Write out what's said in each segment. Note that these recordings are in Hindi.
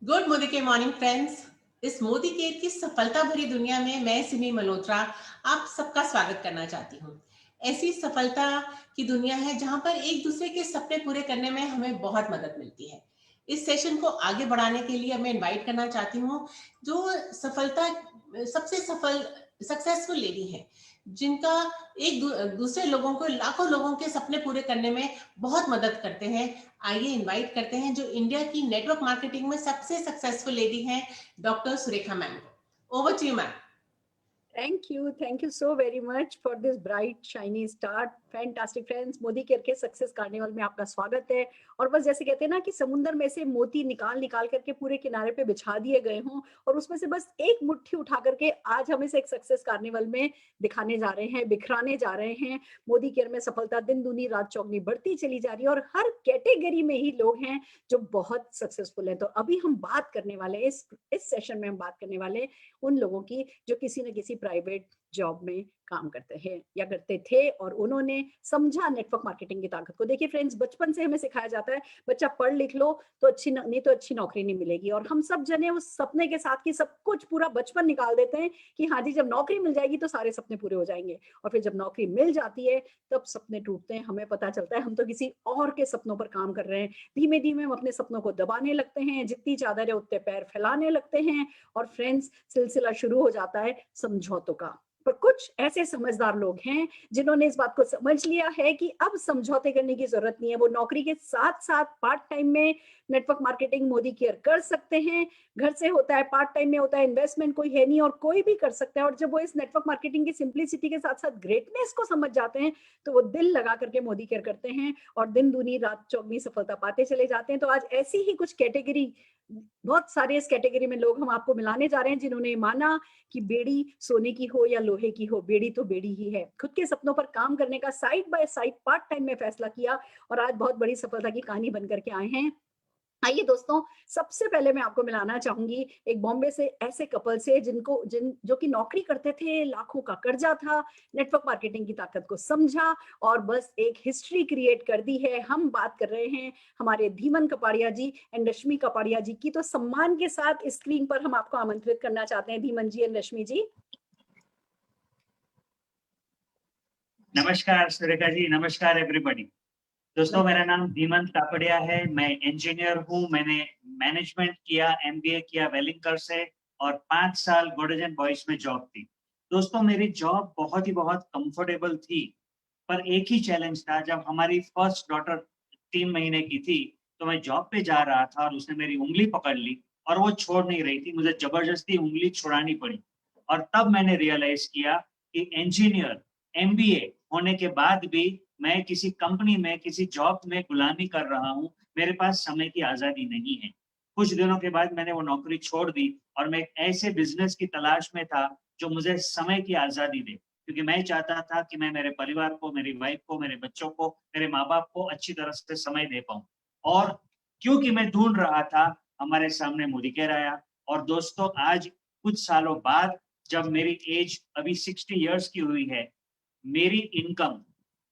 गुड मोदी के मॉर्निंग फ्रेंड्स। इस मोदी केयर की सफलता भरी दुनिया में मैं सिमी मल्होत्रा आप सबका स्वागत करना चाहती हूँ। ऐसी सफलता की दुनिया है जहाँ पर एक दूसरे के सपने पूरे करने में हमें बहुत मदद मिलती है। इस सेशन को आगे बढ़ाने के लिए मैं इनवाइट करना चाहती हूँ जो सफलता सबसे सफल सक्सेसफुल लेडी है, जिनका दूसरे लोगों को, लाखों लोगों के सपने पूरे करने में बहुत मदद करते हैं। आइए इनवाइट करते हैं जो इंडिया की नेटवर्क मार्केटिंग में सबसे सक्सेसफुल लेडी हैं, डॉक्टर सुरेखा मैम को। Over to you ma'am. Thank you so very much for this bright, shiny start. Fantastic friends, Modi care के सक्सेस कार्निवल में आपका स्वागत है। और बस जैसे कहते हैं ना कि समुंदर में से मोती निकाल निकाल करके पूरे किनारे पे बिछा दिए गए हों और उसमें से बस एक मुट्ठी उठा करके आज हम इसे एक सक्सेस कार्निवल में दिखाने जा रहे हैं, बिखराने जा रहे हैं। मोदी केयर में सफलता दिन दूनी रात चौगनी बढ़ती चली जा रही है और हर कैटेगरी में ही लोग हैं जो बहुत सक्सेसफुल हैं। तो अभी हम बात करने वाले हैं, इस सेशन में हम बात करने वाले हैं उन लोगों की जो किसी न किसी प्राइवेट जॉब में काम करते हैं या करते थे और उन्होंने समझा नेटवर्क मार्केटिंग की ताकत को। देखिए फ्रेंड्स, बचपन से हमें सिखाया जाता है बच्चा पढ़ लिख लो तो अच्छी नहीं तो अच्छी नौकरी नहीं मिलेगी, और हम सब जने उस सपने के साथ की सब कुछ पूरा बचपन निकाल देते हैं कि हाँ जी जब नौकरी मिल जाएगी तो सारे सपने पूरे हो जाएंगे। और फिर जब नौकरी मिल जाती है तब सपने टूटते हैं, हमें पता चलता है हम तो किसी और के सपनों पर काम कर रहे हैं। धीमे धीमे हम अपने सपनों को दबाने लगते हैं, जितनी चादर है उतने पैर फैलाने लगते हैं और फ्रेंड्स सिलसिला शुरू हो जाता है समझौतों का। पर कुछ ऐसे समझदार लोग हैं जिन्होंने इस बात को समझ लिया है कि अब समझौते करने की जरूरत नहीं है। वो नौकरी के साथ साथ पार्ट टाइम में नेटवर्क मार्केटिंग मोदी केयर कर सकते हैं। घर से होता है, पार्ट टाइम में होता है, इन्वेस्टमेंट कोई है नहीं और कोई भी कर सकता है। और जब वो इस नेटवर्क मार्केटिंग की सिंप्लिसिटी के साथ साथ ग्रेटनेस को समझ जाते हैं तो वो दिल लगा करके मोदी केयर करते हैं और दिन दूनी रात चौगनी सफलता पाते चले जाते हैं। तो आज ऐसी ही कुछ कैटेगरी, बहुत सारे इस कैटेगरी में लोग हम आपको मिलाने जा रहे हैं जिन्होंने माना कि बेड़ी सोने की हो या लोहे की हो, बेड़ी तो बेड़ी ही है। खुद के सपनों पर काम करने का side by side part time में फैसला किया और आज बहुत बड़ी सफलता की कहानी बनकर के आए हैं। आइए दोस्तों, सबसे पहले मैं आपको मिलाना चाहूंगी एक बॉम्बे से ऐसे कपल से जो कि नौकरी करते थे, लाखों का कर्जा था, नेटवर्क मार्केटिंग की ताकत को समझा और बस एक हिस्ट्री क्रिएट कर दी है। हम बात कर रहे हैं हमारे धीमन कपाड़िया जी एंड रश्मि कपाड़िया जी की। तो सम्मान के साथ स्क्रीन पर हम आपको आमंत्रित करना चाहते हैं धीमन जी एंड रश्मि जी। नमस्कार सुरेखा जी, नमस्कार एवरीबॉडी। दोस्तों, मेरा नाम धीमंत कापड़िया है। मैं इंजीनियर हूँ। मैंने मैनेजमेंट किया, एमबीए किया वेलिंगकर से और 5 साल गोल्डन बॉयज में जॉब थी। दोस्तों, मेरी जॉब बहुत कंफर्टेबल थी, पर एक ही चैलेंज था। जब हमारी फर्स्ट डॉटर 3 महीने की थी तो मैं जॉब पे जा रहा था और उसने मेरी उंगली पकड़ ली और वो छोड़ नहीं रही थी। मुझे जबरदस्ती उंगली छुड़ानी पड़ी और तब मैंने रियलाइज किया कि इंजीनियर, एमबीए होने के बाद भी मैं किसी कंपनी में, किसी जॉब में गुलामी कर रहा हूँ। मेरे पास समय की आजादी नहीं है। कुछ दिनों के बाद मैंने वो नौकरी छोड़ दी और मैं एक ऐसे बिजनेस की तलाश में था जो मुझे समय की आजादी दे, क्योंकि मैं चाहता था कि मैं मेरे परिवार को, मेरी वाइफ को, मेरे बच्चों को, मेरे माँ-बाप को अच्छी तरह से समय दे पाऊँ। और क्योंकि मैं ढूँढ रहा था, हमारे सामने मोदी केयर आया। और दोस्तों, आज कुछ सालों बाद जब मेरी एज अभी 60 इयर्स की हुई है, मेरी इनकम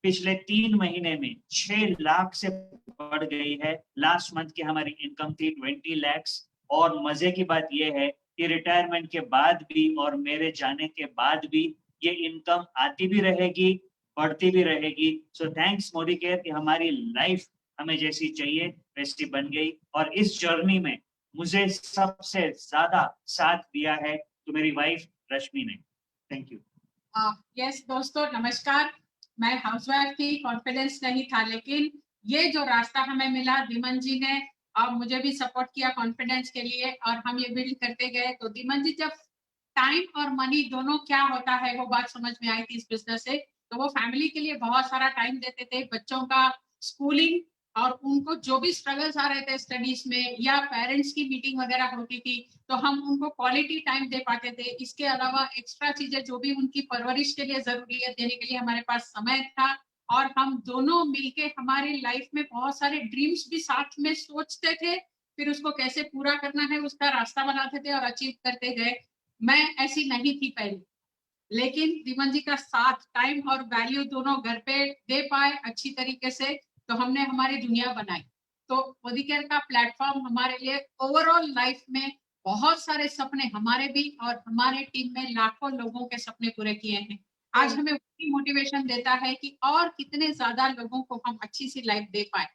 पिछले 3 महीने में 6 लाख से बढ़ गई है। लास्ट मंथ की हमारी इनकम थी 20 लैक्स। और मजे की बात यह है कि रिटायरमेंट के बाद भी और मेरे जाने के बाद भी ये इनकम आती भी रहेगी, बढ़ती भी रहेगी। सो थैंक्स मोदी केयर कि हमारी लाइफ हमें जैसी चाहिए वैसी बन गई। और इस जर्नी में मुझे सबसे ज्यादा साथ दिया है तो मेरी वाइफ रश्मि ने। Thank you. यस दोस्तों, नमस्कार। मैं हाउसवाइफ थी, कॉन्फिडेंस नहीं था, लेकिन ये जो रास्ता हमें मिला, धीमन जी ने और मुझे भी सपोर्ट किया कॉन्फिडेंस के लिए और हम ये बिल्ड करते गए। तो धीमन जी, जब टाइम और मनी दोनों क्या होता है वो बात समझ में आई थी इस बिजनेस से। तो वो फैमिली के लिए बहुत सारा टाइम देते थे, बच्चों का स्कूलिंग और उनको जो भी स्ट्रगल्स आ रहे थे स्टडीज में या पेरेंट्स की मीटिंग वगैरह होती थी तो हम उनको क्वालिटी टाइम दे पाते थे। इसके अलावा एक्स्ट्रा चीजें जो भी उनकी परवरिश के लिए जरूरी है देने के लिए हमारे पास समय था और हम दोनों मिलके हमारी लाइफ में बहुत सारे ड्रीम्स भी साथ में सोचते थे, फिर उसको कैसे पूरा करना है उसका रास्ता बनाते थे और अचीव करते गए। मैं ऐसी नहीं थी पहले, लेकिन धीमन जी का साथ, टाइम और वैल्यू दोनों घर पे दे पाए अच्छी तरीके से, तो हमने हमारी दुनिया बनाई। तो मोदी केयर का प्लेटफॉर्म हमारे लिए ओवरऑल लाइफ में बहुत सारे सपने हमारे भी और हमारे टीम में लाखों लोगों के सपने पूरे किए हैं। आज हमें वही मोटिवेशन देता है कि और कितने ज्यादा लोगों को हम अच्छी सी लाइफ दे पाए।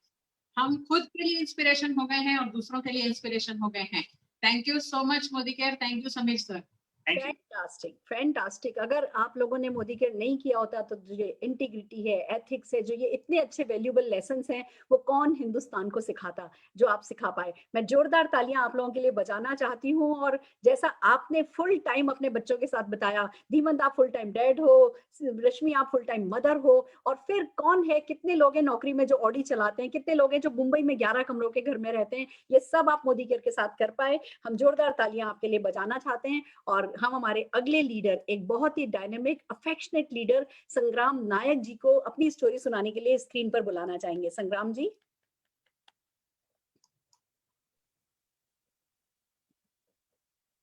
हम खुद के लिए इंस्पिरेशन हो गए हैं और दूसरों के लिए इंस्पिरेशन हो गए हैं। Thank you so much Modi care. Thank you Sameer sir. Fantastic fantastic. अगर आप लोगों ने मोदी केयर नहीं किया होता तो जो इंटीग्रिटी है, एथिक्स है, जो ये इतने अच्छे वैल्यूएबल लेसन्स हैं, वो कौन हिंदुस्तान को सिखाता जो आप सिखा पाए। मैं जोरदार तालियां आप लोगों के लिए बजाना चाहती हूँ। और जैसा आपने फुल टाइम अपने बच्चों के साथ बताया, धीमंत आप फुल टाइम डैड हो, रश्मि आप फुल टाइम मदर हो, और फिर कौन है, कितने लोग हैं नौकरी में जो ऑडी चलाते हैं, कितने लोग हैं जो मुंबई में 11 कमरों के घर में रहते हैं, ये सब आप मोदी केयर के साथ कर पाए। हम जोरदार तालियां आपके लिए बजाना चाहते हैं। और हम हमारे अगले लीडर, एक बहुत ही डायनेमिक अफेक्शनेट लीडर संग्राम नायक जी को अपनी स्टोरी सुनाने के लिए स्क्रीन पर बुलाना चाहेंगे। संग्राम जी।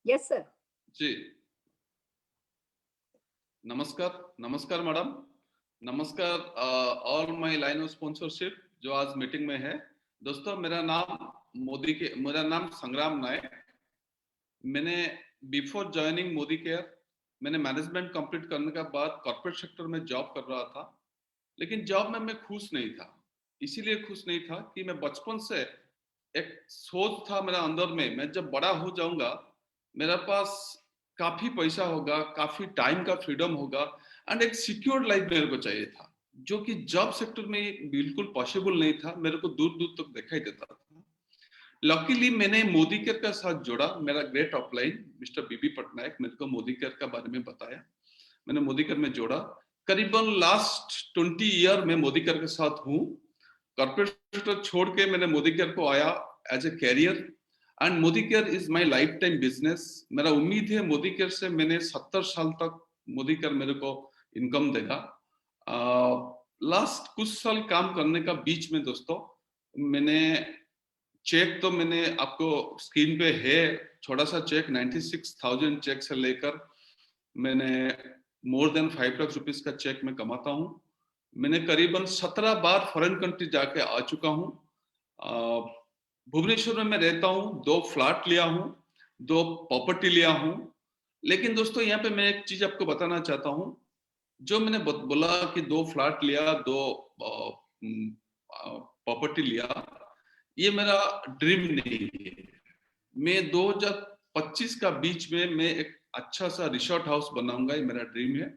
Yes sir. जी नमस्कार। नमस्कार मैडम। नमस्कार all my line of sponsorship जो आज मीटिंग में है। दोस्तों मेरा नाम संग्राम नायक। मैंने बिफोर ज्वाइनिंग मोदी केयर मैंने मैनेजमेंट कंप्लीट करने के बाद कॉर्पोरेट सेक्टर में जॉब कर रहा था, लेकिन जॉब में मैं खुश नहीं था। इसीलिए खुश नहीं था कि मैं बचपन से एक सोच था मेरा अंदर में, मैं जब बड़ा हो जाऊंगा मेरे पास काफी पैसा होगा, काफी टाइम का फ्रीडम होगा एंड एक सिक्योर लाइफ मेरे को चाहिए था, जो कि जॉब सेक्टर में बिल्कुल पॉसिबल नहीं था। मेरे को दूर दूर तक दिखाई देता था। लकीली मैंने मोदी केयर का साथ जोड़ा। मेरा ग्रेट अपलाइन मिस्टर बीबी पटनायक मेरे को मोदी केयर का बारे में बताया, मैंने मोदी केयर में जोड़ा। करीबन लास्ट 20 ईयर में मोदी केयर के साथ हूँ। कॉर्पोरेट सेक्टर छोड़ के मैंने मोदी केयर को आया as a career and Modi care is my life time business. मेरा उम्मीद है मोदी केयर से मैंने 70 साल तक मोदी केयर मेरे को इनकम देगा। लास्ट कुछ साल काम करने का बीच में दोस्तों मैंने चेक तो मैंने आपको स्क्रीन पे है, छोटा सा चेक 96,000 चेक से लेकर मैंने मोर देन 5 लाख रुपीस का चेक में कमाता हूँ। मैंने करीबन 17 बार फॉरेन कंट्री जाके आ चुका हूँ। भुवनेश्वर में मैं रहता हूँ, 2 फ्लैट लिया हूँ, 2 प्रॉपर्टी लिया हूँ। लेकिन दोस्तों यहाँ पे मैं एक चीज आपको बताना चाहता हूँ, जो मैंने बोला कि 2 फ्लैट लिया, 2 प्रॉपर्टी लिया, ये मेरा ड्रीम नहीं है। मैं 2025 का बीच में मैं एक अच्छा सा रिसोर्ट हाउस बनाऊंगा, ये मेरा ड्रीम है।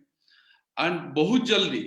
एंड बहुत जल्दी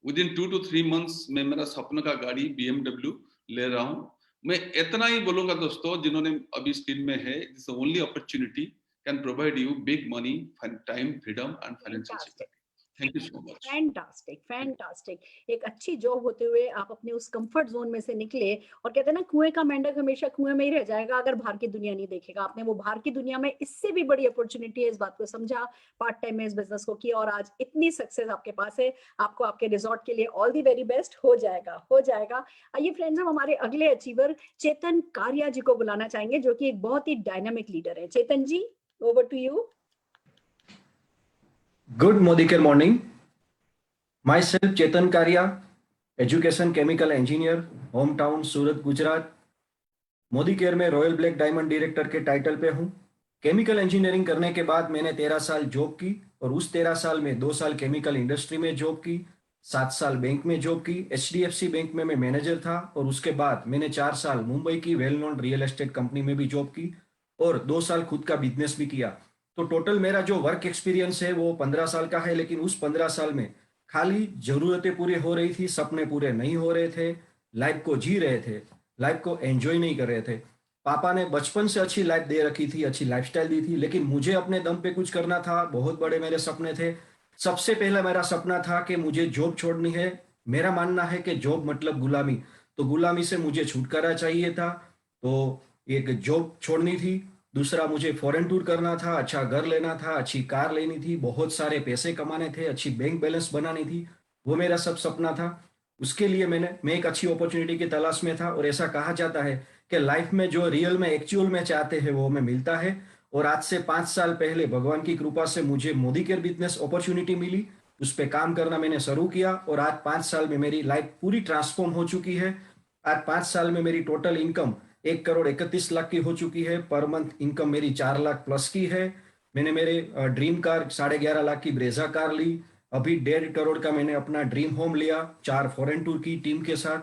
विदिन 2 to 3 months में मेरा सपने का गाड़ी BMW ले रहा हूँ। मैं इतना ही बोलूंगा दोस्तों, जिन्होंने अभी स्क्रीन में है, this only opportunity can provide you big money, time, freedom and financial security. Thank you so much. Fantastic fantastic. एक अच्छी जॉब होते हुए आप अपने उस कंफर्ट जोन में से निकले, और कहते हैं ना, कुएं का मेंढक हमेशा कुएं में ही रह जाएगा अगर बाहर की दुनिया नहीं देखेगा। आपने वो बाहर की दुनिया में इससे भी बड़ी अपॉर्चुनिटी है, इस बात को समझा, पार्ट टाइम में इस बिजनेस को किया, और आज इतनी सक्सेस आपके पास है। आपको आपके रिजॉर्ट के लिए ऑल दी वेरी बेस्ट। हो जाएगा हो जाएगा। आइए फ्रेंड्स, हम हमारे अगले अचीवर चेतन कारिया जी को बुलाना चाहेंगे, जो कि एक बहुत ही डायनामिक लीडर है। Chetan ji, over to you. Good Modi Care morning. Myself Chetan Karia, education chemical engineer, hometown Surat Gujarat. Modi care में रॉयल ब्लैक डायमंड डायरेक्टर के टाइटल पे हूँ। केमिकल इंजीनियरिंग करने के बाद मैंने 13 साल जॉब की, और उस 13 साल में 2 साल केमिकल इंडस्ट्री में जॉब की, 7 साल बैंक में जॉब की। HDFC बैंक में मैं मैनेजर था, और उसके बाद मैंने 4 साल मुंबई की well known real estate company में भी जॉब की, और 2 साल खुद का बिजनेस भी किया। तो टोटल मेरा जो वर्क एक्सपीरियंस है वो 15 साल का है। लेकिन उस 15 साल में खाली जरूरतें पूरी हो रही थी, सपने पूरे नहीं हो रहे थे, लाइफ को जी रहे थे, लाइफ को एंजॉय नहीं कर रहे थे। पापा ने बचपन से अच्छी लाइफ दे रखी थी, अच्छी लाइफस्टाइल दी थी, लेकिन मुझे अपने दम पे कुछ करना था। बहुत बड़े मेरे सपने थे। सबसे पहला मेरा सपना था कि मुझे जॉब छोड़नी है। मेरा मानना है कि जॉब मतलब गुलामी, तो गुलामी से मुझे छुटकारा चाहिए था, तो एक जॉब छोड़नी थी। दूसरा, मुझे फॉरेन टूर करना था, अच्छा घर लेना था, अच्छी कार लेनी थी, बहुत सारे पैसे कमाने थे, अच्छी बैंक बैलेंस बनानी थी। वो मेरा सब सपना था। उसके लिए मैं एक अच्छी अपॉर्चुनिटी की तलाश में था। और ऐसा कहा जाता है कि लाइफ में जो रियल में एक्चुअल में चाहते हैं वो हमें मिलता है। और आज से 5 साल पहले भगवान की कृपा से मुझे मोदी केयर बिजनेस अपॉर्चुनिटी मिली, उस पर काम करना मैंने शुरू किया, और आज 5 साल में मेरी लाइफ पूरी ट्रांसफॉर्म हो चुकी है। आज 5 साल में मेरी टोटल इनकम 1,31,00,000 की हो चुकी है। पर मंथ इनकम मेरी 4 लाख प्लस की है। मैंने मेरे ड्रीम कार 11.5 लाख की ब्रेजा कार ली। अभी 1.5 करोड़ का मैंने अपना ड्रीम होम लिया 4 फॉरेन टूर की टीम के साथ।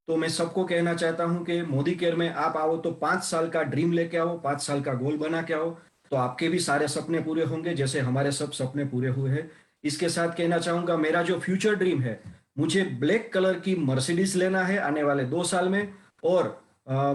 तो मैं सबको कहना चाहता हूं कि मोदी केयर में आप आओ तो 5 साल का ड्रीम लेके आओ, 5 साल का गोल बना के आओ, तो आपके भी सारे सपने पूरे होंगे जैसे हमारे सब सपने पूरे हुए हैं। इसके साथ कहना चाहूंगा मेरा जो फ्यूचर ड्रीम है, मुझे ब्लैक कलर की मर्सिडीज लेना है आने वाले 2 साल में। और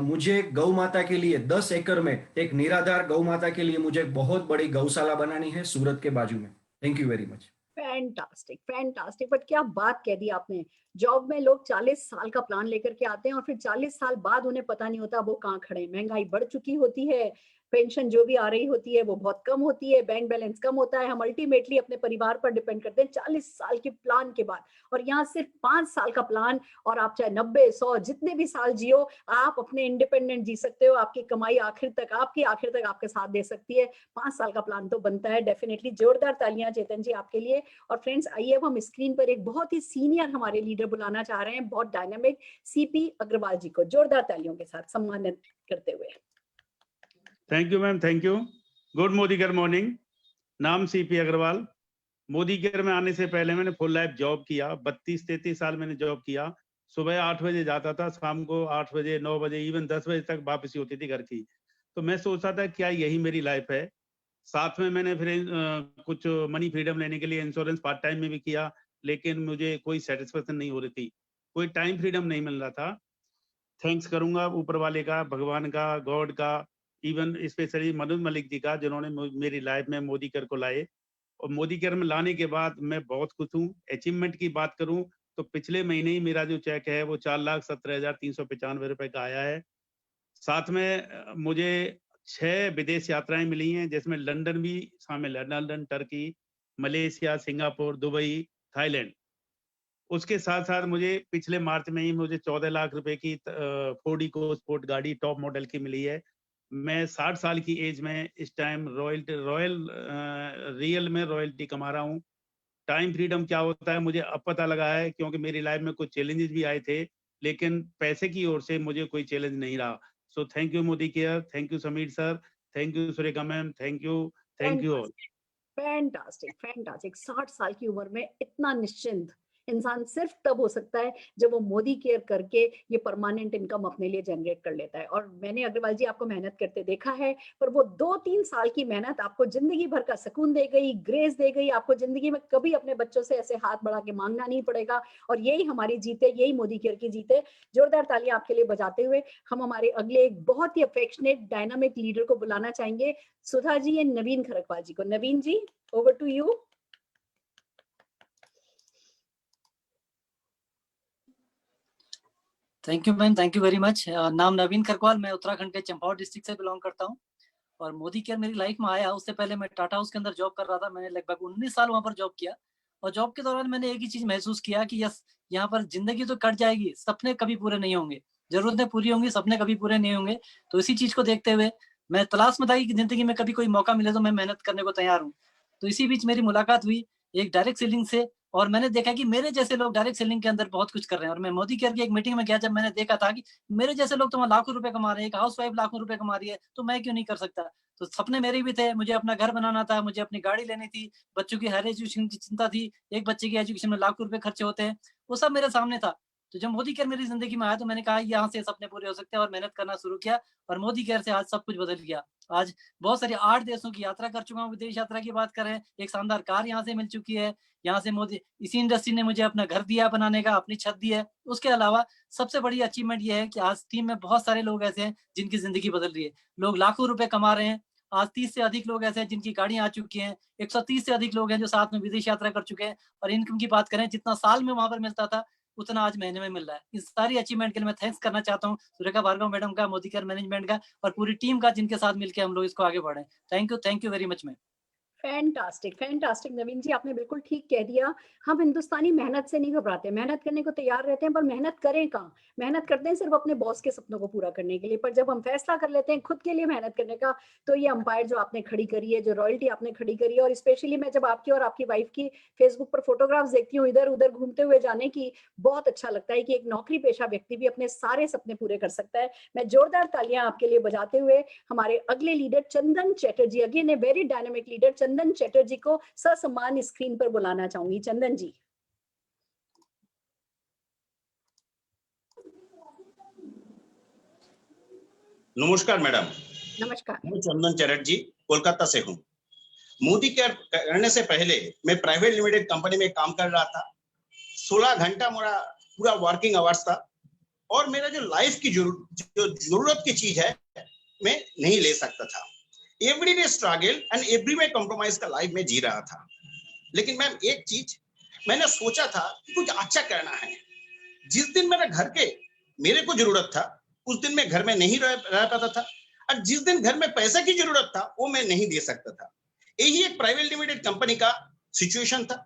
मुझे गौ माता के लिए 10 एकड़ में एक निराधार गौ माता के लिए मुझे बहुत बड़ी गौशाला बनानी है सूरत के बाजू में। Thank you very much. Fantastic fantastic, but क्या बात कह दी आपने। जॉब में लोग 40 साल का प्लान लेकर के आते हैं और फिर 40 साल बाद उन्हें पता नहीं होता वो कहाँ खड़े हैं। महंगाई बढ़ चुकी होती है, पेंशन जो भी आ रही होती है वो बहुत कम होती है, बैंक बैलेंस कम होता है, हम अल्टीमेटली अपने परिवार पर डिपेंड करते हैं 40 साल के प्लान के बाद। और यहाँ सिर्फ 5 साल का प्लान, और आप चाहे 90 100 जितने भी साल जियो, आप अपने इंडिपेंडेंट जी सकते हो। आपकी कमाई आखिर तक आपके साथ दे सकती है। 5 साल का प्लान तो बनता है डेफिनेटली। जोरदार तालियां चेतन जी आपके लिए। और फ्रेंड्स, आइए अब हम स्क्रीन पर एक बहुत ही सीनियर हमारे लीडर बुलाना चाह रहे हैं, बहुत डायनामिक, सीपी अग्रवाल जी को जोरदार तालियों के साथ सम्मानित करते हुए। Thank you ma'am, thank you. Good Modi care morning. नाम सीपी अग्रवाल। मोदी केयर में आने से पहले मैंने फुल लाइफ जॉब किया, 32-33 साल मैंने जॉब किया। सुबह 8 बजे जाता था, शाम को 8 बजे 9 बजे इवन 10 बजे तक वापसी होती थी घर की। तो मैं सोचता था क्या यही मेरी लाइफ है। साथ में मैंने फिर कुछ मनी फ्रीडम लेने के लिए इंश्योरेंस पार्ट टाइम में भी किया, लेकिन मुझे कोई सेटिस्फेक्शन नहीं हो रही थी, कोई टाइम फ्रीडम नहीं मिल रहा था। थैंक्स करूंगा ऊपर वाले का, भगवान का, गॉड का, इवन स्पेशली मनोज मलिक जी का, जिन्होंने मेरी लाइफ में मोदी केयर को लाए। और मोदी केयर में लाने के बाद मैं बहुत खुश हूँ। अचीवमेंट की बात करूं तो पिछले महीने ही मेरा जो चेक है वो 4,17,395 रुपए का आया है। साथ में मुझे 6 विदेश यात्राएं मिली हैं, जिसमें लंदन भी शामिल है। London, Turkey, Malaysia, Singapore, Dubai, Thailand. उसके साथ साथ मुझे पिछले मार्च में ही मुझे 14 लाख रुपए की फोर्ड इको स्पोर्ट गाड़ी टॉप मॉडल की मिली है। मैं 60 साल की एज में इस टाइम रियल में रॉयल्टी कमा रहा हूँ। टाइम फ्रीडम क्या होता है मुझे अब पता लगा है, क्योंकि मेरी लाइफ में कुछ चैलेंजेस भी आए थे, लेकिन पैसे की ओर से मुझे कोई चैलेंज नहीं रहा। So thank you Modi care, thank you Sameer sir, thank you Surekha ma'am, thank you all. Fantastic fantastic. 60 साल की उम्र में इतना निश्चिंत इंसान सिर्फ तब हो सकता है जब वो मोदी केयर करके ये परमानेंट इनकम अपने लिए जनरेट कर लेता है। और मैंने अग्रवाल जी आपको मेहनत करते देखा है, पर वो 2-3 साल की मेहनत आपको जिंदगी भर का सुकून दे गई, ग्रेस दे गई। आपको जिंदगी में कभी अपने बच्चों से ऐसे हाथ बढ़ा के मांगना नहीं पड़ेगा। और यही हमारी जीत है, यही मोदी केयर की जीत है। जोरदार तालियां आपके लिए बजाते हुए हम हमारे अगले एक बहुत ही अफेक्शनेट डायनामिक लीडर को बुलाना चाहेंगे, सुधा जी एंड नवीन खरकवाल जी को। नवीन जी, over to you. Thank you ma'am, thank you very much. नाम नवीन खरकवाल, मैं उत्तराखंड के चंपावत डिस्ट्रिक्ट से बिलोंग करता हूँ। और मोदी केयर मेरी लाइफ में आया उससे पहले मैं टाटा हाउस के अंदर जॉब कर रहा था। मैंने लगभग 19 साल वहां पर जॉब किया। और जॉब के दौरान मैंने एक ही चीज महसूस किया कि यस, यहाँ पर जिंदगी तो कट जाएगी, सपने कभी पूरे नहीं होंगे। जरूरतें पूरी होंगी, सपने कभी पूरे नहीं होंगे। तो इसी चीज को देखते हुए मैं तलाश में था कि जिंदगी में कभी कोई मौका मिले तो मैं मेहनत करने को तैयार हूँ। तो इसी बीच मेरी मुलाकात हुई एक डायरेक्ट सेलिंग से, और मैंने देखा कि मेरे जैसे लोग डायरेक्ट सेलिंग के अंदर बहुत कुछ कर रहे हैं। और मैं मोदी केयर की एक मीटिंग में गया, जब मैंने देखा था कि मेरे जैसे लोग तो लाखों रुपए कमा रहे हैं, एक हाउस वाइफ लाखों रुपए कमा रही है, तो मैं क्यों नहीं कर सकता। तो सपने मेरे भी थे, मुझे अपना घर बनाना था, मुझे अपनी गाड़ी लेनी थी, बच्चों की हायर एजुकेशन की चिंता थी। एक बच्चे की एजुकेशन में लाखों रुपए खर्चे होते हैं, वो सब मेरे सामने था। तो जब मोदी केयर मेरी जिंदगी में आया तो मैंने कहा यहाँ से सपने पूरे हो सकते हैं, और मेहनत करना शुरू किया। और मोदी केयर से आज सब कुछ बदल गया। आज बहुत सारी 8 देशों की यात्रा कर चुका हूँ। विदेश यात्रा की बात करें, एक शानदार कार यहाँ से मिल चुकी है। यहाँ से मोदी, इसी इंडस्ट्री ने मुझे अपना घर दिया बनाने का, अपनी छत दी है। उसके अलावा सबसे बड़ी अचीवमेंट ये है कि आज टीम में बहुत सारे लोग ऐसे हैं जिनकी जिंदगी बदल रही है। लोग लाखों रुपए कमा रहे हैं। आज 30 से अधिक लोग ऐसे हैं जिनकी गाड़ियां आ चुकी हैं। 130 से अधिक लोग हैं जो साथ में विदेश यात्रा कर चुके हैं। और इनकम की बात करें, जितना साल में वहां पर मिलता था उतना आज महीने में मिल रहा है। इस सारी अचीवमेंट के लिए मैं थैंक्स करना चाहता हूँ सुरेखा भार्गव मैडम का, मोदी केयर मैनेजमेंट का, और पूरी टीम का, जिनके साथ मिलकर हम लोग इसको आगे बढ़े। Thank you very much ma'am. Fantastic fantastic Naveen ji, आपने बिल्कुल ठीक कह दिया। हम हिंदुस्तानी मेहनत से नहीं घबराते, मेहनत करने को तैयार रहते हैं, पर मेहनत करें कहाँ? मेहनत करते हैं सिर्फ अपने बॉस के सपनों को पूरा करने के लिए, पर जब हम फैसला कर लेते हैं खुद के लिए मेहनत करने का, तो ये अंपायर जो आपने खड़ी करी है, जो रॉयल्टी आपने खड़ी करी है, और स्पेशली मैं जब आपकी और आपकी वाइफ की फेसबुक पर फोटोग्राफ्स देखती हूँ इधर उधर घूमते हुए जाने की, बहुत अच्छा लगता है कि एक नौकरी पेशा व्यक्ति भी अपने सारे सपने पूरे कर सकता है। मैं जोरदार तालियां आपके लिए बजाते हुए हमारे अगले leader Chandan Chatterjee, again a very dynamic leader, Chandan Chatterjee को ससम्मान स्क्रीन पर बुलाना चाहूंगी। चंदन जी। नमस्कार मैडम। नमस्कार। मैं चंदन चैटर्जी कोलकाता से हूँ। मोदी केयर करने से पहले मैं प्राइवेट लिमिटेड कंपनी में काम कर रहा था। 16 घंटा मेरा पूरा वर्किंग आवर्स था और मेरा जो लाइफ की जो जरूरत की चीज है मैं नहीं ले सकता था। Everyday struggle and everyday compromise का लाइफ में जी रहा था। लेकिन मैम एक चीज मैंने सोचा था कि कुछ अच्छा करना है। जिस दिन मेरे घर के मेरे को जरूरत था उस दिन मैं घर में नहीं रह पाता था, और जिस दिन घर में पैसे की जरूरत था वो मैं नहीं दे सकता था। यही एक प्राइवेट लिमिटेड कंपनी का सिचुएशन था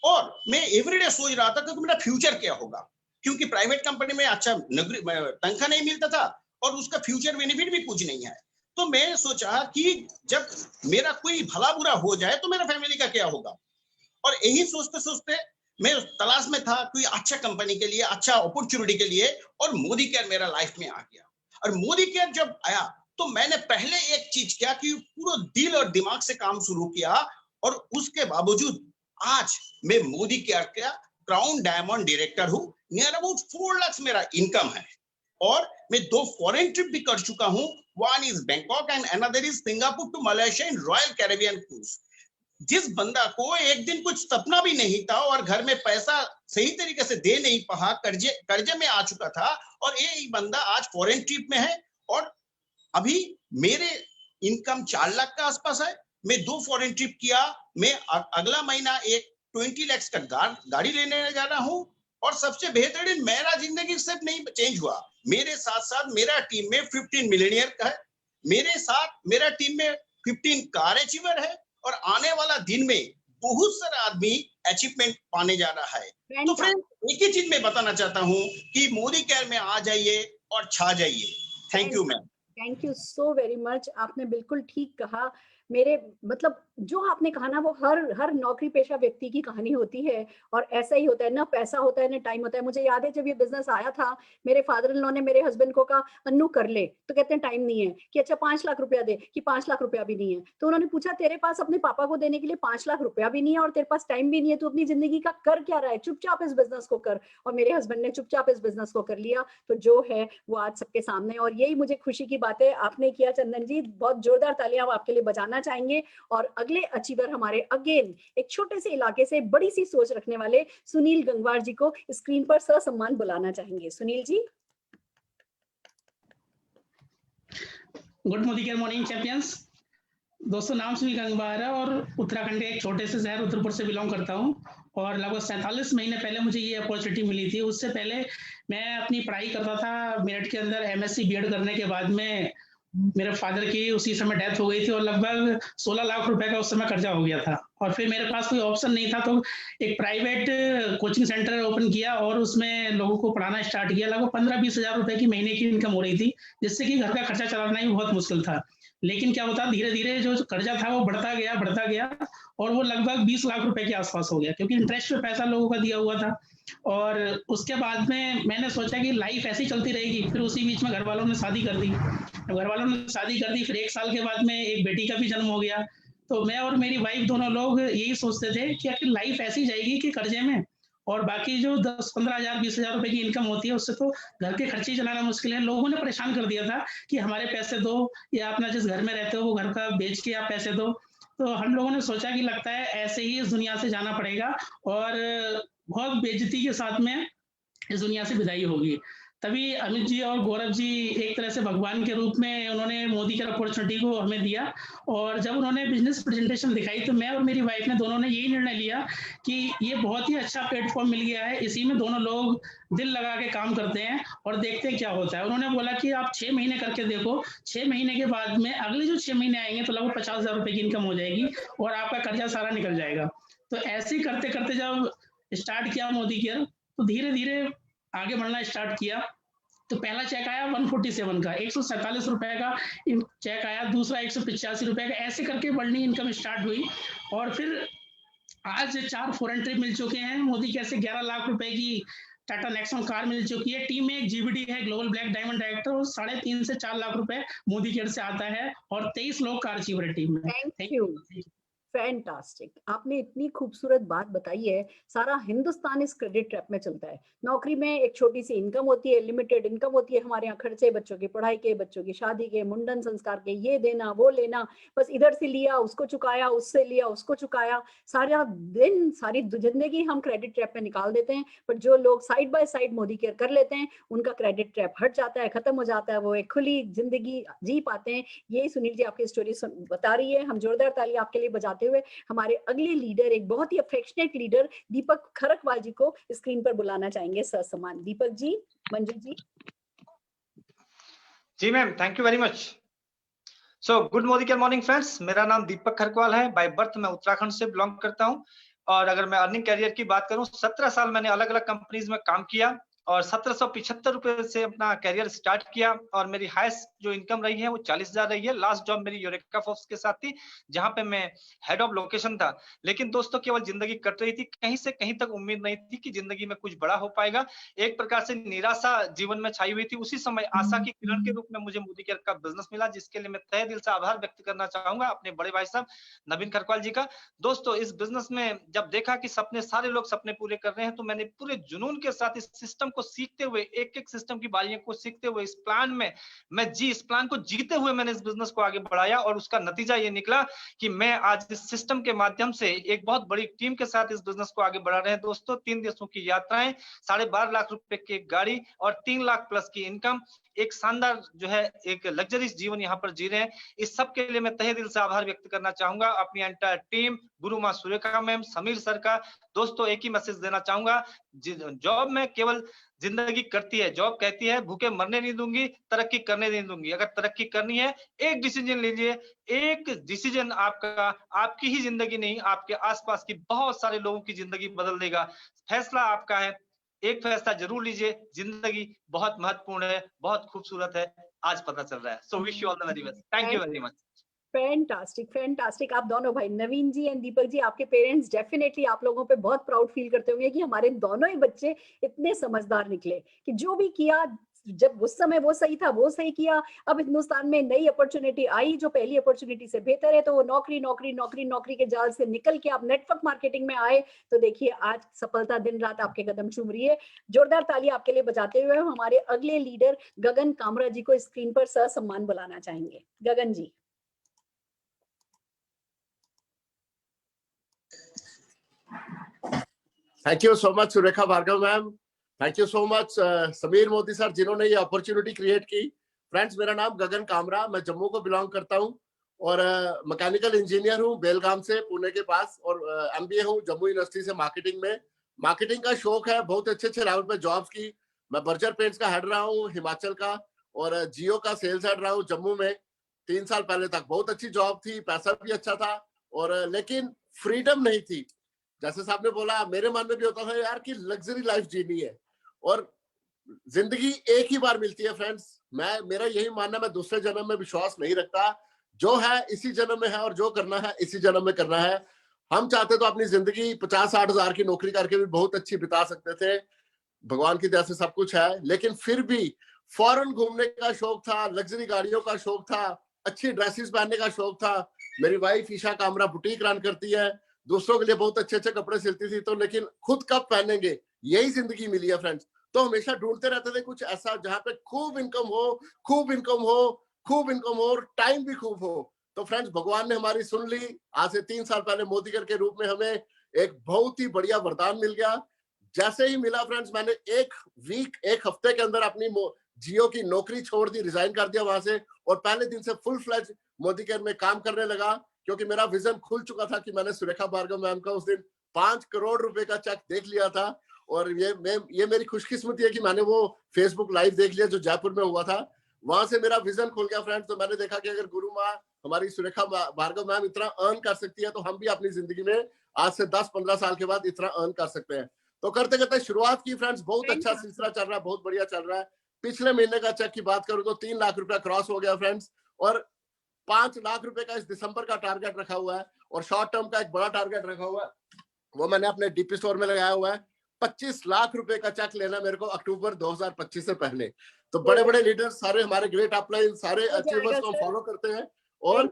और मैं एवरीडे सोच रहा था कि मेरा फ्यूचर क्या होगा, क्योंकि प्राइवेट कंपनी में अच्छा तनख्वाह नहीं मिलता था और उसका फ्यूचर बेनिफिट भी कुछ नहीं है। तो मैं सोचा कि जब मेरा कोई भला बुरा हो जाए तो मेरा फैमिली का क्या होगा, और यही सोचते सोचते मैं तलाश में था कोई अच्छा कंपनी के लिए, अच्छा अपॉर्चुनिटी के लिए, और मोदी केयर मेरा लाइफ में आ गया। और मोदी केयर जब आया तो मैंने पहले एक चीज किया कि पूरा दिल और दिमाग से काम शुरू किया, और उसके बावजूद आज मैं मोदी केयर का क्राउन डायमंड डायरेक्टर हूँ। नियर अबाउट 4 लाख मेरा इनकम है और मैं 2 फॉरेन ट्रिप भी कर चुका हूँ। One is Bangkok and another is Singapore to Malaysia in Royal Caribbean cruise. जिस बंदा को एक दिन कुछ सपना भी नहीं था और घर में पैसा सही तरीके से दे नहीं पाया, कर्जे में आ चुका था, और ये बंदा आज फॉरेन ट्रिप में है और अभी मेरे इनकम 4 लाख का आसपास है। मैं 2 फॉरेन ट्रिप किया। मैं अगला महीना एक 20 लाख का गाड़ी लेने जा रहा हूँ, और सबसे बेहतरीन मेरा जिंदगी सिर्फ नहीं चेंज हुआ, मेरे साथ साथ मेरा टीम में 15 मिलियनियर का है, मेरे साथ मेरा टीम में 15 कार अचीवर है, और आने वाला दिन में बहुत सारा आदमी अचीवमेंट पाने जा रहा है। तो फ्रेंड एक ही चीज मैं बताना चाहता हूँ कि मोदी केयर में आ जाइए और छा जाइए। Thank you ma'am. Thank you so very much. आपने बिल्कुल ठीक कहा। मेरे मतलब जो आपने कहा ना, वो हर नौकरी पेशा व्यक्ति की कहानी होती है, और ऐसा ही होता है ना, पैसा होता है ना टाइम होता है। मुझे याद है जब ये बिजनेस आया था, मेरे फादर इन लॉ ने मेरे हस्बैंड को कहा अन्नू कर ले, तो कहते हैं टाइम नहीं है, कि अच्छा 5 लाख रुपया दे, कि 5 लाख रुपया भी नहीं है। तो उन्होंने पूछा तेरे पास अपने पापा को देने के लिए 5 लाख रुपया भी नहीं है और तेरे पास टाइम भी नहीं है, तो अपनी जिंदगी का कर क्या रहा है, चुपचाप इस बिजनेस को कर। और मेरे हस्बैंड ने चुपचाप इस बिजनेस को कर लिया, तो जो है वो आज सबके सामने, और यही मुझे खुशी की बात है आपने किया चंदन जी। बहुत जोरदार तालियां हम आपके लिए बजाना चाहेंगे। और अगले अचीवर हमारे अगेन एक छोटे से इलाके से बड़ी सी सोच रखने वाले सुनील गंगवार जी को स्क्रीन पर ससम्मान बुलाना चाहेंगे। Sunil ji. Good morning morning champions. दोस्तों, नाम सुनील गंगवार है और उत्तराखंड के एक छोटे से शहर उदयपुर से बिलोंग करता हूं, और लगभग 47 महीने पहले मुझे ये अपॉर्चुनिटी मिली थी। उससे पहले मैं अपनी पढ़ाई करता था मेरठ के अंदर। एमएससी बीएड करने के बाद में मेरे फादर की उसी समय डेथ हो गई थी और लगभग 16 लाख रुपए का उस समय कर्जा हो गया था, और फिर मेरे पास कोई ऑप्शन नहीं था, तो एक प्राइवेट कोचिंग सेंटर ओपन किया और उसमें लोगों को पढ़ाना स्टार्ट किया। लगभग 15-20 हजार रुपए की महीने की इनकम हो रही थी, जिससे कि घर का खर्चा चलाना ही बहुत मुश्किल था। लेकिन क्या होता, धीरे धीरे जो कर्जा था वो बढ़ता गया और वो लगभग 20 लाख रुपए के आसपास हो गया, क्योंकि इंटरेस्ट पे पैसा लोगों का दिया हुआ था। और उसके बाद में मैंने सोचा कि लाइफ ऐसी चलती रहेगी। फिर उसी बीच में घर वालों ने शादी कर दी। फिर 1 साल के बाद में एक बेटी का भी जन्म हो गया। तो मैं और मेरी वाइफ दोनों लोग यही सोचते थे कि आखिर लाइफ ऐसी जाएगी कि कर्जे में, और बाकी जो 10-15 हजार 20 हजार रुपए की इनकम होती है उससे तो घर के खर्चे चलाना मुश्किल है। लोगों ने परेशान कर दिया था कि हमारे पैसे दो, या अपना जिस घर में रहते हो वो घर का बेच के आप पैसे दो। तो हम लोगों ने सोचा कि लगता है ऐसे ही इस दुनिया से जाना पड़ेगा और बहुत बेइज्जती के साथ में इस दुनिया से विदाई होगी। तभी अमित जी और गौरव जी एक तरह से भगवान के रूप में उन्होंने मोदी केयर अपॉर्चुनिटी को हमें दिया। और जब उन्होंने बिजनेस प्रेजेंटेशन दिखाई तो मैं और मेरी वाइफ ने दोनों ने यही निर्णय लिया कि ये बहुत ही अच्छा प्लेटफॉर्म मिल गया है, इसी में दोनों लोग दिल लगा के काम करते हैं और देखते हैं क्या होता है। उन्होंने बोला कि आप 6 महीने करके देखो, 6 महीने के बाद में अगले जो 6 महीने आएंगे तो लगभग 50,000 रुपए की इनकम हो जाएगी और आपका कर्जा सारा निकल जाएगा। तो ऐसे ही करते करते जब स्टार्ट किया मोदी केयर तो धीरे धीरे आगे बढ़ना स्टार्ट किया। तो पहला चेक आया 147 का, 147 रुपए का चेक आया, दूसरा 185 रुपए का, ऐसे करके बढ़नी इनकम स्टार्ट हुई। और फिर आज 4 फॉरेन ट्रिप मिल चुके हैं, मोदी केयर से 11 लाख रुपए की टाटा नेक्सॉन कार मिल चुकी है, टीम में एक जीबीडी है ग्लोबल ब्लैक डायमंड डायरेक्टर, और 3.5 से 4 लाख रुपए मोदी केयर से आता है और 23 लोग कार अचीवर है टीम में। Thank you, fantastic. आपने इतनी खूबसूरत बात बताई है। सारा हिंदुस्तान इस क्रेडिट ट्रैप में चलता है। नौकरी में एक छोटी सी इनकम होती है, लिमिटेड इनकम होती है, हमारे यहाँ खर्चे बच्चों की पढ़ाई के, बच्चों की शादी के, मुंडन संस्कार के, ये देना वो लेना, बस इधर से लिया उसको चुकाया, उससे लिया उसको चुकाया, सारा दिन सारी जिंदगी हम क्रेडिट ट्रैप में निकाल देते हैं। पर जो लोग side by side Modi care कर लेते हैं उनका क्रेडिट ट्रैप हट जाता है, खत्म हो जाता है, वो एक खुली जिंदगी जी पाते हैं। ये सुनील जी आपकी स्टोरी बता रही है। हम जोरदार ताली आपके लिए बजाते हुए हमारे अगले लीडर, एक बहुत ही अफेक्शनेट लीडर दीपक खरकवाल जी को स्क्रीन पर बुलाना चाहेंगे ससम्मान। दीपक जी, मंजू जी। जी ma'am, thank you very much. So good morning friends, मेरा नाम दीपक खरकवाल है। बाय बर्थ मैं उत्तराखंड से बिलोंग करता हूं। और अगर मैं अर्निंग कैरियर की बात करूं, 17 साल मैंने अलग अलग कंपनीज में काम किया और 1775 रुपए से अपना कैरियर स्टार्ट किया। और मेरी हाईएस्ट जो इनकम रही है वो 40,000 रही है। लास्ट जॉब मेरी यूरेका फोर्ब्स के साथ थी, जहां पे मैं हेड ऑफ लोकेशन था। लेकिन दोस्तों केवल जिंदगी कट रही थी, कहीं से कहीं तक उम्मीद नहीं थी कि जिंदगी में कुछ बड़ा हो पाएगा। एक प्रकार से निराशा जीवन में छाई हुई थी। उसी समय आशा की किरण के रूप में मुझे मोदी केयर का बिजनेस मिला, जिसके लिए मैं तहे दिल से आभार व्यक्त करना चाहूंगा अपने बड़े भाई साहब नवीन खरकवाल जी का। दोस्तों इस बिजनेस में जब देखा कि सपने सारे लोग सपने पूरे कर रहे हैं, तो मैंने पूरे जुनून के साथ इस सिस्टम को सीखते हुए, एक एक सिस्टम की बारियों को सीखते हुए, इस प्लान में इस प्लान को जीते हुए मैंने इस बिजनेस को आगे बढ़ाया। और उसका नतीजा ये निकला कि मैं आज इस सिस्टम के माध्यम से एक बहुत बड़ी टीम के साथ इस बिजनेस को आगे बढ़ा रहे हैं। दोस्तों 3 देशों की यात्राएं, 12.5 लाख रुपए की एक गाड़ी और 3 लाख प्लस की इनकम, एक शानदार जो है एक लग्जरीज जीवन यहाँ पर जी रहे हैं। इस सब के लिए मैं तहे दिल से आभार व्यक्त करना चाहूंगा अपनी एंटायर टीम, गुरु माँ सुरेखा मैम, समीर सर का। दोस्तों एक ही मैसेज देना चाहूंगा, जॉब में केवल जिंदगी करती है, जॉब कहती है भूखे मरने नहीं दूंगी, तरक्की करने नहीं दूंगी। अगर तरक्की करनी है एक डिसीजन लीजिए, एक डिसीजन आपका आपकी ही जिंदगी नहीं, आपके आसपास की बहुत सारे लोगों की जिंदगी बदल देगा। फैसला आपका है, एक फैसला जरूर लीजिए। जिंदगी बहुत महत्वपूर्ण है, बहुत खूबसूरत है, आज पता चल रहा है। So wish you all the very best. Thank you very much. Fantastic, fantastic. आप दोनों भाई नवीन जी एंड दीपक जी, आपके पेरेंट्स डेफिनेटली आप लोगों पे बहुत प्राउड फील करते होंगे कि हमारे दोनों ही बच्चे इतने समझदार निकले कि जो भी किया, जब उस समय वो सही था वो सही किया। अब हिंदुस्तान में नई अपॉर्चुनिटी आई जो पहली अपॉर्चुनिटी से बेहतर है, तो वो नौकरी नौकरी नौकरी नौकरी के जाल से निकल के आप नेटवर्क मार्केटिंग में आए। तो देखिए आज सफलता दिन रात आपके कदम चूम रही है। जोरदार ताली आपके लिए बजाते हुए हमारे अगले लीडर गगन कामरा जी को स्क्रीन पर ससम्मान बुलाना चाहेंगे। Gagan ji. Thank you so much Surekha Bhargav ma'am, thank you so much Sameer Modi sir, जिन्होंने ये अपॉर्चुनिटी क्रिएट की। फ्रेंड्स मेरा नाम गगन कामरा, मैं जम्मू को बिलोंग करता हूँ और मैकेनिकल इंजीनियर हूँ बेलगाम से, पुणे के पास। और एमबीए हूँ जम्मू यूनिवर्सिटी से मार्केटिंग में। मार्केटिंग का शौक है, बहुत अच्छे अच्छे लेवल पे जॉब्स की। मैं बर्जर पेंट्स का हेड रहा हूँ हिमाचल का, और जियो का सेल्स हेड रहा हूँ जम्मू में 3 साल पहले तक। बहुत अच्छी जॉब थी, पैसा भी अच्छा था, और लेकिन फ्रीडम नहीं थी। जैसे साहब ने बोला, मेरे मन में भी होता था यार कि लग्जरी लाइफ जीनी है, और जिंदगी एक ही बार मिलती है फ्रेंड्स। मेरा यही मानना, मैं दूसरे जन्म में विश्वास नहीं रखता। जो है इसी जन्म में है, और जो करना है इसी जन्म में करना है। हम चाहते तो अपनी जिंदगी 50-60 हजार की नौकरी करके भी बहुत अच्छी बिता सकते थे, भगवान की दया से सब कुछ है। लेकिन फिर भी फॉरेन घूमने का शौक था, लग्जरी गाड़ियों का शौक था, अच्छी ड्रेसेस पहनने का शौक था। मेरी wife Isha Kamra boutique run करती है, दूसरों के लिए बहुत अच्छे अच्छे कपड़े सिलती थी। तो लेकिन खुद कब पहनेंगे, यही जिंदगी मिली है फ्रेंड्स। तो हमेशा ढूंढते रहते थे कुछ ऐसा जहां पे खूब इनकम हो, खूब इनकम हो, खूब इनकम हो, और टाइम भी खूब हो। तो फ्रेंड्स भगवान ने हमारी सुन ली। आज से 3 साल पहले मोदी केयर के रूप में हमें एक बहुत ही बढ़िया वरदान मिल गया। जैसे ही मिला फ्रेंड्स, मैंने एक हफ्ते के अंदर अपनी जियो की नौकरी छोड़ दी, रिजाइन कर दिया वहां से, और पहले दिन से फुल फ्लेज मोदी केयर में काम करने लगा, क्योंकि मेरा विजन खुल चुका था कि मैंने सुरेखा भार्गव मैम का उस दिन 5 करोड़ रुपए का चेक देख लिया था। और ये मेरी खुशकिस्मती है कि मैंने वो फेसबुक लाइव देख लिया जो जयपुर में हुआ था। वहां से मेरा विजन खुल गया फ्रेंड्स। तो मैंने देखा कि अगर गुरु माँ हमारी सुरेखा भार्गव मैम इतना अर्न कर सकती है, तो हम भी अपनी जिंदगी में आज से 10-15 साल के बाद इतना अर्न कर सकते हैं। तो करते करते शुरुआत की फ्रेंड्स, बहुत अच्छा सिलसिला चल रहा है, बहुत बढ़िया चल रहा है। पिछले महीने का चेक की बात करूं तो 3 लाख रुपया क्रॉस हो गया फ्रेंड्स, और 5 लाख रुपए का इस दिसंबर का टारगेट रखा हुआ है, और शॉर्ट टर्म का एक बड़ा टारगेट रखा हुआ है, वो मैंने अपने डीपी स्टोर में लगाया हुआ है। 25 लाख रुपए का चेक लेना मेरे को अक्टूबर 2025 से पहले। तो बड़े बड़े लीडर्स, सारे हमारे ग्रेट अपलाइन, सारे अचीवर्स को फॉलो करते हैं और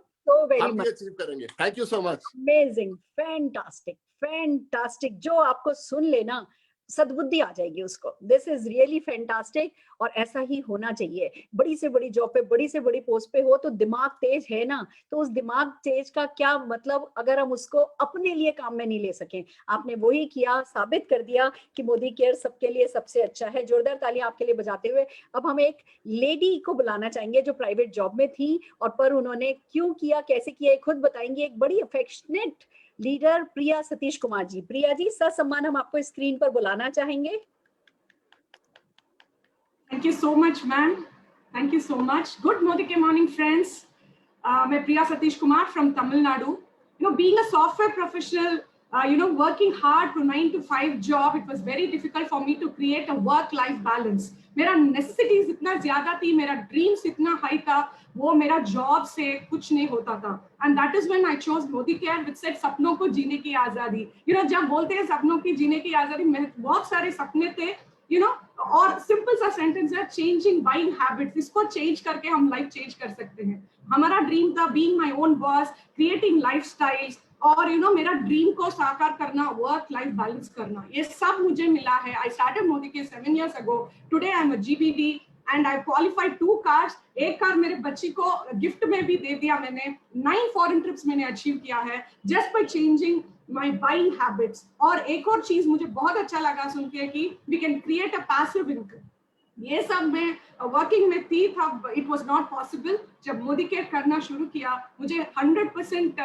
हम भी अचीव करेंगे। Thank you so much. Amazing, fantastic, fantastic. जो आपको सुन लेना सद्बुद्धि आ जाएगी उसको। दिस इज रियली फैंटास्टिक, और ऐसा ही होना चाहिए। बड़ी से बड़ी जॉब पे, बड़ी से बड़ी पोस्ट पे हो तो दिमाग तेज है ना, तो उस दिमाग तेज का क्या मतलब अगर हम उसको अपने लिए काम में नहीं ले सकें। आपने वही किया, साबित कर दिया कि मोदी केयर सबके लिए सबसे अच्छा है। जोरदार तालियां आपके लिए बजाते हुए अब हम एक लेडी को बुलाना चाहेंगे जो प्राइवेट जॉब में थी, और पर उन्होंने क्यों किया, कैसे किया, खुद बताएंगे। एक बड़ी अफेक्शनेट लीडर प्रिया सतीश कुमार जी। प्रिया जी, ससम्मान हम आपको स्क्रीन पर बुलाना चाहेंगे। Thank you so much, ma'am. Thank you so much. Good morning, friends. मैं प्रिया Satish Kumar from Tamil Nadu. You know, being a software professional, working hard to 9 to 5 job, it was very difficult for me to create a work-life balance. मेरा necessities इतना ज्यादा थी, मेरा dreams इतना high था, वो मेरा जॉब से कुछ नहीं होता था। And that is when I chose Modi Care, which said सपनों को जीने की आजादी। जब बोलते हैं सपनों की जीने की आजादी, बहुत सारे सपने थे, और सिंपल सा सेंटेंस है, चेंजिंग बाइंग हैबिट्स। इसको चेंज करके हम लाइफ चेंज कर सकते हैं। हमारा ड्रीम था being my own boss, creating lifestyles, और मेरा ड्रीम को साकार करना, वर्क लाइफ बैलेंस करना, ये सब मुझे मिला है। I started Modi care 7 years ago. Today I am a GBD and I qualified 2 cars. एक कार मेरे बच्ची को गिफ्ट में भी दे दिया मैंने। 9 फॉरेन ट्रिप्स मैंने अचीव किया है just by changing my buying habits. और एक और चीज मुझे बहुत अच्छा लगा सुन के कि we can create a passive income. ये सब मैं वर्किंग में थी था, इट वाज नॉट पॉसिबल। जब मोदी केयर करना शुरू किया, मुझे 100%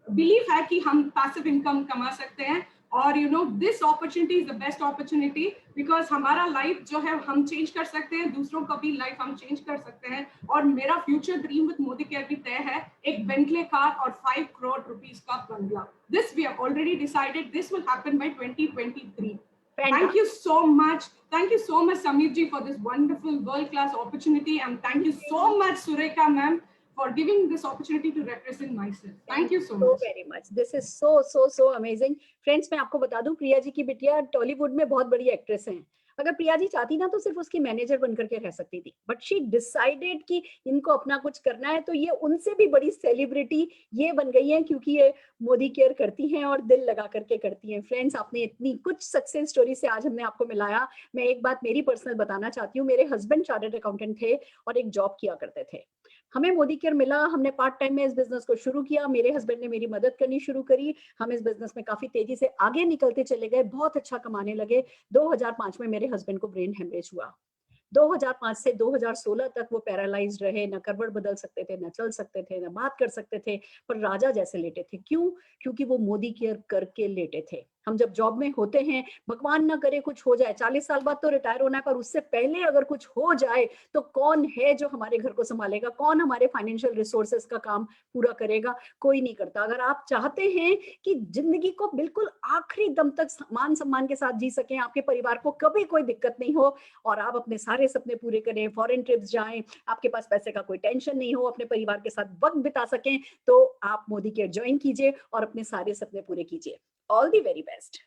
बिलीव है कि हम पैसिव इनकम कमा सकते हैं। और this opportunity is the best opportunity, because हमारा लाइफ जो है हम चेंज कर सकते हैं, दूसरों का भी लाइफ हम चेंज कर सकते हैं। और मेरा future dream with Modi care भी तय है, एक बेंटले कार और 5 करोड़ रुपीस का बंगला। This we have already decided, this will happen by 2023। Thank you so much. Thank you so much, Samir ji, for this wonderful world-class opportunity, and thank you so much, Surekha ma'am, for giving this opportunity to represent myself. Thank you so much. So very much. This is so amazing. Friends, मैं आपको बता दूं, प्रिया जी की बिटिया टॉलीवुड में बहुत बड़ी एक्ट्रेस हैं। अगर प्रिया जी चाहती ना तो सिर्फ उसकी मैनेजर बनकर के रह सकती थी, बट शी डिसाइडेड कि इनको अपना कुछ करना है। तो ये उनसे भी बड़ी सेलिब्रिटी ये बन गई है क्योंकि ये मोदी केयर करती हैं और दिल लगा करके करती हैं। फ्रेंड्स, आपने इतनी कुछ सक्सेस स्टोरी से आज हमने आपको मिलाया। मैं एक बात मेरी पर्सनल बताना चाहती हूँ। मेरे हस्बैंड चार्टर्ड अकाउंटेंट थे और एक जॉब किया करते थे। हमें मोदी केयर मिला, हमने पार्ट टाइम में इस बिजनेस को शुरू किया। मेरे हस्बैंड ने मेरी मदद करनी शुरू करी। हम इस बिजनेस में काफी तेजी से आगे निकलते चले गए, बहुत अच्छा कमाने लगे। 2005 में मेरे हस्बैंड को ब्रेन हेमरेज हुआ। 2005 से 2016 तक वो पैरालाइज्ड रहे, न करवट बदल सकते थे, न चल सकते थे, न बात कर सकते थे, पर राजा जैसे लेटे थे। क्यों? क्योंकि वो मोदी केयर करके लेटे थे। हम जब जॉब में होते हैं, भगवान ना करे कुछ हो जाए, 40 साल बाद तो रिटायर होना है, पर उससे पहले अगर कुछ हो जाए तो कौन है जो हमारे घर को संभालेगा? कौन हमारे फाइनेंशियल रिसोर्सेस का काम पूरा करेगा? कोई नहीं करता। अगर आप चाहते हैं कि जिंदगी को बिल्कुल आखिरी दम तक मान सम्मान के साथ जी सकें, आपके परिवार को कभी कोई दिक्कत नहीं हो और आप अपने सारे सपने पूरे करें, फॉरेन ट्रिप्स जाएं, आपके पास पैसे का कोई टेंशन नहीं हो, अपने परिवार के साथ वक्त बिता सकें, तो आप मोदी केयर ज्वाइन कीजिए और अपने सारे सपने पूरे कीजिए। All the very best.